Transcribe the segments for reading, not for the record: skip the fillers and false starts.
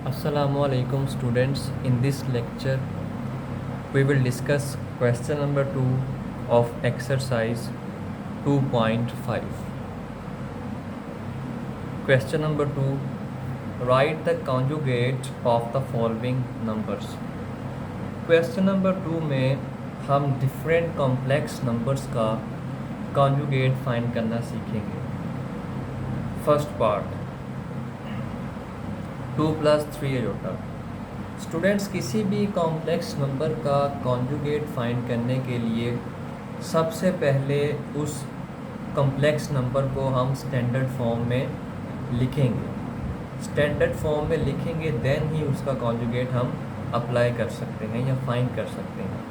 Assalamualaikum students. In this lecture we will discuss question number 2 of exercise 2.5. Question number 2, write the conjugate of the following numbers. Question number 2 में हम different complex numbers का conjugate find करना सीखेंगे। First part 2 + 3 iota. Students, किसी भी complex number का conjugate find करने के लिए सबसे पहले उस कॉम्प्लेक्स नंबर को हम स्टैंडर्ड फॉर्म में लिखेंगे। स्टैंडर्ड फॉर्म में लिखेंगे देन ही उसका कॉन्जुगेट हम अप्लाई कर सकते हैं या फाइंड कर सकते हैं।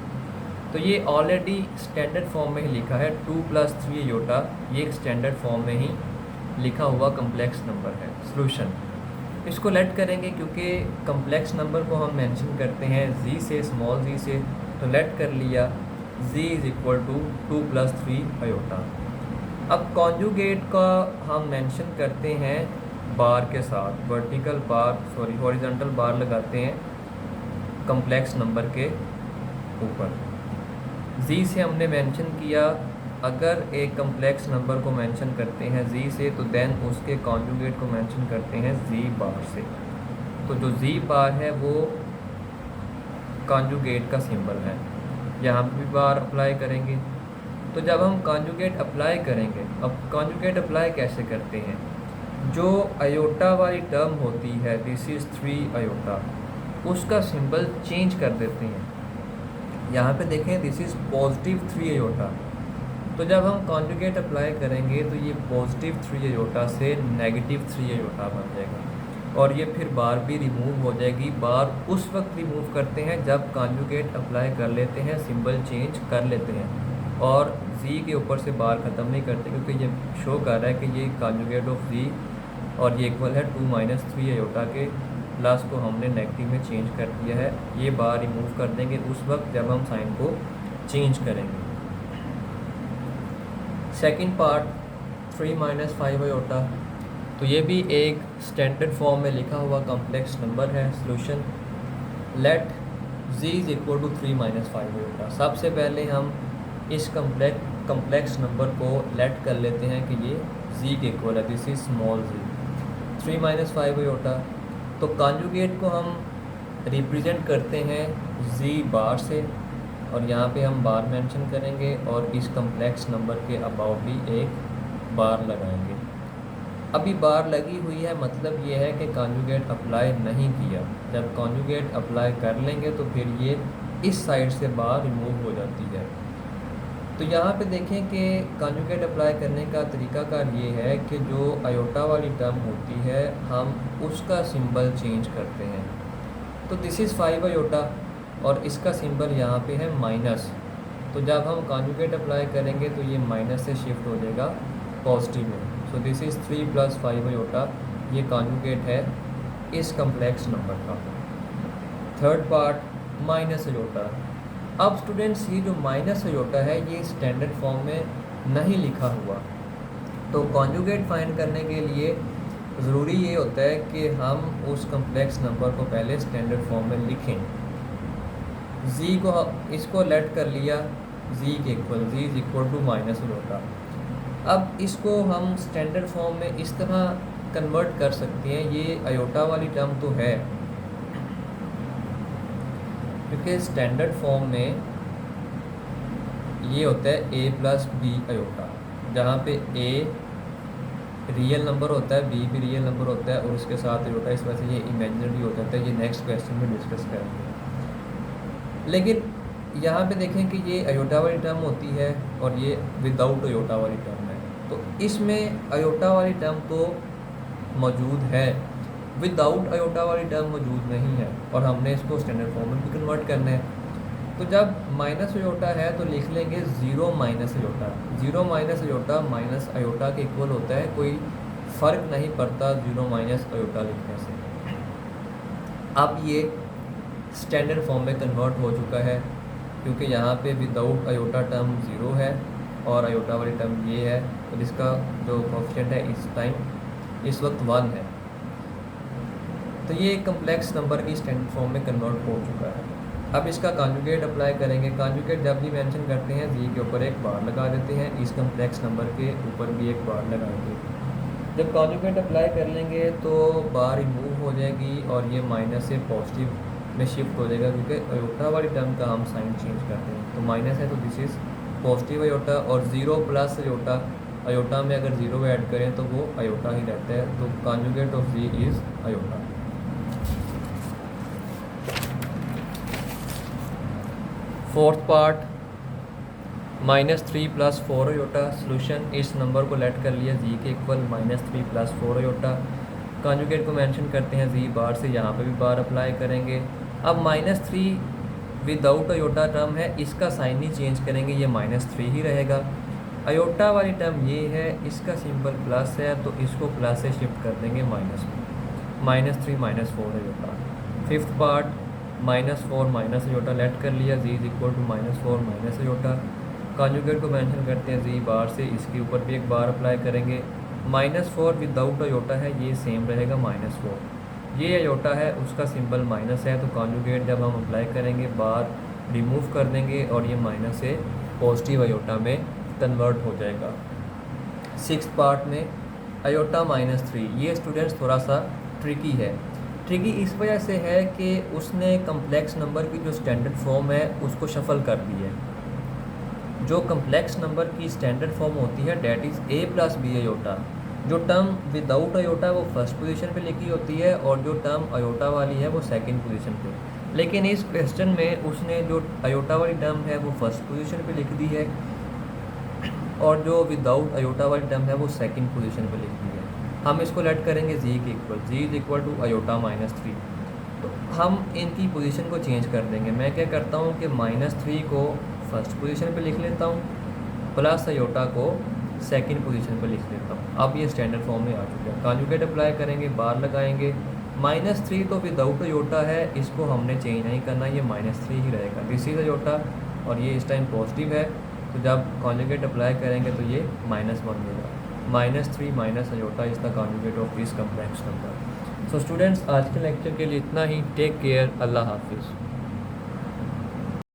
तो ये ऑलरेडी स्टैंडर्ड फॉर्म में ही लिखा है 2 + 3 आयोटा, ये एक स्टैंडर्ड फॉर्म में ही लिखा हुआ कॉम्प्लेक्स नंबर है। सॉल्यूशन इसको लेट करेंगे क्योंकि कॉम्प्लेक्स नंबर को हम मेंशन करते हैं जी से, स्मॉल जी से, तो लेट कर लिया z = 2 + 3 आयोटा। अब कॉन्जुगेट का हम मेंशन करते हैं बार के साथ, हॉरिजॉन्टल बार लगाते हैं कॉम्प्लेक्स नंबर के ऊपर। जी से हमने मेंशन किया, अगर एक कॉम्प्लेक्स नंबर को मेंशन करते हैं जी से तो देन उसके कॉन्जुगेट को मेंशन करते हैं जी बार से। तो जो जी बार है वो कॉन्जुगेट का सिंबल है। यहाँ भी बार अप्लाई करेंगे। तो जब हम कॉन्जुगेट अप्लाई करेंगे, अब कॉन्जुगेट अप्लाई कैसे करते हैं, जो आयोटा वाली टर्म होती है दिस इज़ 3 आयोटा, उसका सिंबल चेंज कर देते हैं। यहाँ पे देखें दिस इज़ +3 आयोटा, तो जब हम कॉन्जुगेट अप्लाई करेंगे तो ये +3 आयोटा से -3 आयोटा बन जाएगा और ये फिर बार भी रिमूव हो जाएगी। बार उस वक्त रिमूव करते हैं जब कॉन्जुगेट अप्लाई कर लेते हैं, सिंबल चेंज कर लेते हैं और जी के ऊपर से बार ख़त्म नहीं करते, क्योंकि ये शो कर रहा है कि ये कॉन्जुगेट ऑफ जी और ये इक्वल है 2 - 3 आयोटा के, प्लस को हमने नेगेटिव में चेंज कर दिया है। ये बार रिमूव कर देंगे उस वक्त जब हम साइन को चेंज करेंगे। सेकंड पार्ट 3 - 5 आयोटा, तो ये भी एक स्टैंडर्ड फॉर्म में लिखा हुआ कॉम्प्लेक्स नंबर है। Solution let z = 3 - 5 iota. सबसे पहले हम इस कॉम्प्लेक्स नंबर को लेट कर लेते हैं कि ये z के इक्वल है, this is small z। 3 - 5 iota, तो कॉन्जुगेट को हम रिप्रेजेंट करते हैं जी बार से और यहाँ पे हम बार मेंशन करेंगे और इस कॉम्प्लेक्स नंबर के अबाउट भी एक बार लगाएंगे। अभी बार लगी हुई है, मतलब ये है कि कॉन्जुगेट अप्लाई नहीं किया। जब कॉन्जुगेट अप्लाई कर लेंगे तो फिर ये इस साइड से बार रिमूव हो जाती है। तो यहाँ पे देखें कि कॉन्जुगेट अप्लाई करने का तरीकाकार ये है कि जो आयोटा वाली टर्म होती है हम उसका सिंबल चेंज करते हैं। तो दिस इज़ 5 आयोटा और इसका सिंबल यहाँ पे है माइनस, तो जब हम कॉन्जुगेट अप्लाई करेंगे तो ये माइनस से शिफ्ट हो जाएगा पॉजिटिव में। सो दिस इज़ 3 + 5 आयोटा, ये कॉन्जुगेट है इस कॉम्प्लेक्स नंबर का। Third part minus iota. अब स्टूडेंट्स, ये जो माइनस आयोटा है ये स्टैंडर्ड फॉर्म में नहीं लिखा हुआ, तो कॉन्जुगेट फाइंड करने के लिए ज़रूरी ये होता है कि हम उस कॉम्प्लेक्स नंबर को पहले स्टैंडर्ड फॉर्म में लिखें। जी को इसको लेट कर लिया जी के इक्वल, जी = माइनस आयोटा। अब इसको हम स्टैंडर्ड फॉर्म में इस तरह कन्वर्ट कर सकते हैं, ये आयोटा वाली टर्म तो है क्योंकि स्टैंडर्ड फॉर्म में ये होता है a + b आयोटा, जहाँ पे a रियल नंबर होता है, b भी रियल नंबर होता है और उसके साथ आयोटा, इस वजह से ये इमेजिनरी हो जाता है। ये नेक्स्ट क्वेश्चन में डिस्कस करेंगे। लेकिन यहाँ पे देखें कि ये आयोटा वाली टर्म होती है और ये विदाउट आयोटा वाली टर्म है, तो इसमें आयोटा वाली टर्म तो मौजूद है, विदाउट आयोटा वाली टर्म मौजूद नहीं है और हमने इसको स्टैंडर्ड फॉर्म में भी कन्वर्ट करना है। तो जब माइनस आयोटा है तो लिख लेंगे 0 - आयोटा। 0 - आयोटा माइनस आयोटा के इक्वल होता है, कोई फ़र्क नहीं पड़ता 0 - आयोटा लिखने से। अब ये स्टैंडर्ड फॉर्म में कन्वर्ट हो चुका है क्योंकि यहाँ पे विदाउट आयोटा टर्म 0 है और आयोटा वाली टर्म ये है, तो जिसका जो कोएफिशिएंट है इस वक्त 1 है। तो ये एक कम्प्लेक्स नंबर की स्टैंडर्ड फॉर्म में कन्वर्ट हो चुका है। अब इसका कॉन्जुगेट अप्लाई करेंगे। कॉन्जुगेट जब भी मेंशन करते हैं जी के ऊपर एक बार लगा देते हैं, इस कम्प्लेक्स नंबर के ऊपर भी एक बार लगाएंगे। जब कॉन्जुगेट अप्लाई कर लेंगे तो बार रिमूव हो जाएगी और ये माइनस से पॉजिटिव में शिफ्ट हो जाएगा, क्योंकि अयोटा वाली टर्म का हम साइन चेंज करते हैं। तो माइनस है तो दिस इज़ पॉजिटिव अयोटा, और ज़ीरो प्लस अयोटा, अयोटा में अगर ज़ीरो ऐड करें तो वो अयोटा ही रहता है। तो conjugate of z is iota. Fourth part -3 + 4 iota. Solution, इस नंबर को लेट कर लिया जी के इक्वल -3 + 4 अयोटा। कॉन्जुगेट को मेंशन करते हैं जी बार से, यहाँ पे भी बार अप्लाई करेंगे। अब -3 विदाउट अयोटा टर्म है, इसका साइन ही चेंज करेंगे, ये -3 ही रहेगा। अयोटा वाली टर्म ये है, इसका सिंबल प्लस है तो इसको प्लस से शिफ्ट कर देंगे माइनस में। -3 - 4 iota. Fifth part -4 - iota let कर लिया, z is equal to -4 - iota. Conjugate को मेंशन करते हैं जी बार से, इसके ऊपर भी एक बार अप्लाई करेंगे। -4 विदाउट अयोटा है, ये सेम रहेगा -4। ये अयोटा है, उसका सिंबल माइनस है, तो कॉन्जुगेट जब हम अप्लाई करेंगे बार रिमूव कर देंगे और ये माइनस से पॉजिटिव अयोटा में कन्वर्ट हो जाएगा। सिक्स्थ पार्ट में अयोटा -3, ये स्टूडेंट्स थोड़ा सा ट्रिकी है। ट्रिकी इस वजह से है कि उसने कम्प्लेक्स नंबर की जो स्टैंडर्ड फॉर्म है उसको शफल कर दी है। जो कम्प्लेक्स नंबर की स्टैंडर्ड फॉर्म होती है that is a + b iota. जो टर्म विदाउट अयोटा वो फर्स्ट पोजीशन पे लिखी होती है और जो टर्म अयोटा वाली है वो सेकंड पोजीशन पे। लेकिन इस क्वेश्चन में उसने जो अयोटा वाली टर्म है वो फर्स्ट पोजीशन पे लिख दी है और जो विदाउट अयोटा वाली टर्म है वो सेकंड पोजीशन पे लिख दी है। हम इसको लेट करेंगे जी के equal, z is equal to iota -3। तो हम इनकी पोजीशन को चेंज कर देंगे। मैं क्या करता हूँ कि -3 को फर्स्ट पोजीशन पे लिख लेता हूँ, प्लस अयोटा को सेकंड पोजीशन पे लिख लेता हूँ। अब ये स्टैंडर्ड फॉर्म में आ चुका है। कॉन्जुगेट अप्लाई करेंगे, बार लगाएंगे। -3 तो विदाउट अयोटा है, इसको हमने चेंज नहीं करना, ये -3 ही रहेगा। दिस इज अयोटा और ये इस टाइम पॉजिटिव है, तो जब कॉन्जुगेट अप्लाई करेंगे तो ये -1 देगा। -3 - iota is the conjugate of this complex number. So students, आज के लेक्चर के लिए इतना ही। टेक केयर, अल्लाह हाफिज़।